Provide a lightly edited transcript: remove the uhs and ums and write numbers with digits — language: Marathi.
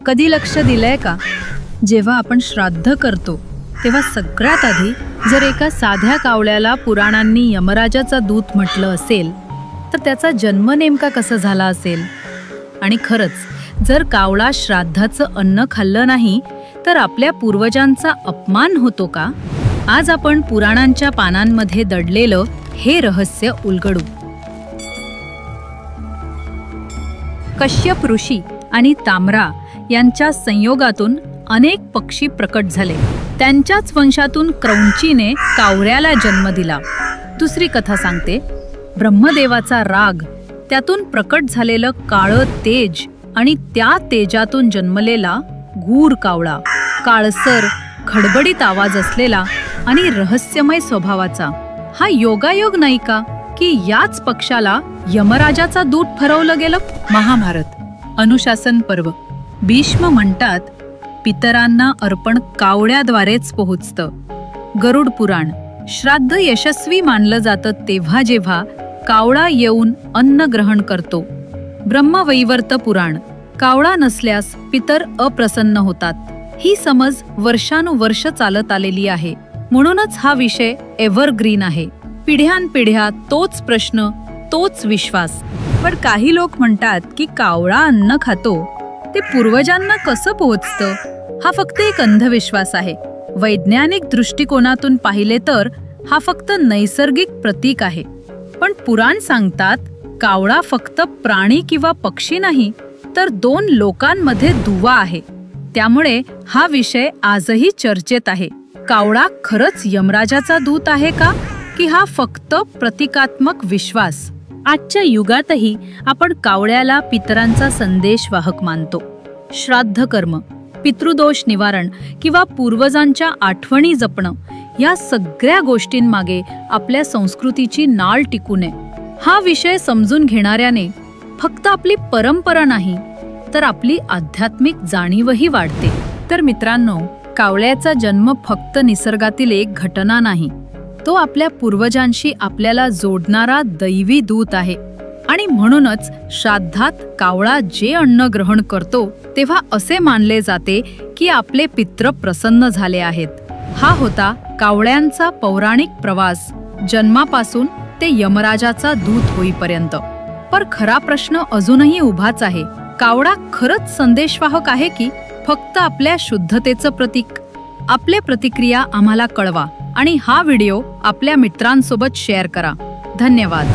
कधी लक्ष दिलंय का, जेव्हा आपण श्राद्ध करतो तेव्हा सगळ्यात आधी जर एका साध्या कावळ्याला पुराणांनी यमराजाचा दूत म्हटलं असेल तर त्याचा जन्म नेमका कसा झाला असेल? आणि खरंच जर कावळा श्राद्धाचं अन्न खाल्लं नाही तर आपल्या पूर्वजांचा अपमान होतो का? आज आपण पुराणांच्या पानांमध्ये दडलेलं हे रहस्य उलगडू. कश्यप ऋषी आणि ताम्रा यांच्या संयोगातून अनेक पक्षी प्रकट झाले. त्यांच्याच वंशातून क्रौंचीने कावऱ्याला जन्म दिला. दुसरी कथा सांगते, ब्रह्मदेवाचा राग, त्यातून प्रकट झालेलं काळं तेज आणि त्या तेजातून जन्मलेला गूढ कावळा, काळसर, खडबडीत आवाज असलेला आणि रहस्यमय स्वभावाचा. हा योगायोग नाही का की याच पक्षाला यमराजाचा दूत ठरवलं गेलं? महाभारत अनुशासन पर्व. भीष्म म्हणतात, पितरांना अर्पण कावळ्याद्वारेच पोहोचतं. गरुड पुराण, श्राद्ध यशस्वी मानलं जातं तेव्हा जेव्हा कावळा येऊन अन्न ग्रहण करतो. ब्रह्मवैवर्त पुराण, कावळा नसल्यास पितर अप्रसन्न होतात. ही समज वर्षानुवर्ष चालत आलेली आहे, म्हणूनच हा विषय एव्हरग्रीन आहे. पिढ्यानपिढ्या तोच प्रश्न, तोच विश्वास. पण काही लोक म्हणतात की कावळा अन्न खातो ते पूर्वजांना कसं पोहोचतं? हा फक्त एक अंधविश्वास आहे. वैज्ञानिक दृष्टिकोनातून पाहिले तर हा फक्त नैसर्गिक प्रतीक आहे. पण पुराण सांगतात, कावळा फक्त प्राणी किंवा पक्षी नाही तर दोन लोकांमध्ये दुवा आहे. त्यामुळे हा विषय आजही चर्चेत आहे. कावळा खरंच यमराजाचा दूत आहे का, की हा फक्त प्रतिकात्मक विश्वास? आजच्या युगातही आपण कावळ्याला पितरांचा संदेशवाहक मानतो. श्राद्ध कर्म, पितृदोष निवारण किंवा पूर्वजांच्या आठवणी जपणं, या सगळ्या गोष्टींमागे आपल्या संस्कृतीची नाळ टिकू नये. हा विषय समजून घेणाऱ्याने फक्त आपली परंपरा नाही तर आपली आध्यात्मिक जाणीवही वाढते. तर मित्रांनो, कावळ्याचा जन्म फक्त निसर्गातील एक घटना नाही, तो आपल्या पूर्वजांशी आपल्याला जोडणारा दैवी दूत आहे. आणि म्हणूनच श्राद्धात कावळा जे अन्न ग्रहण करतो तेव्हा असे मानले जाते की आपले पितृ प्रसन्न झाले आहेत. हा होता कावळ्यांचा पौराणिक प्रवास, जन्मापासून ते यमराजाचा दूत होईपर्यंत. पण खरा प्रश्न अजूनही उभाच आहे, कावळा खरंच संदेशवाहक आहे की फक्त आपल्या शुद्धतेचं प्रतीक? आपल्या प्रतिक्रिया आम्हाला कळवा आणि हा व्हिडिओ आपल्या मित्रांसोबत शेअर करा. धन्यवाद.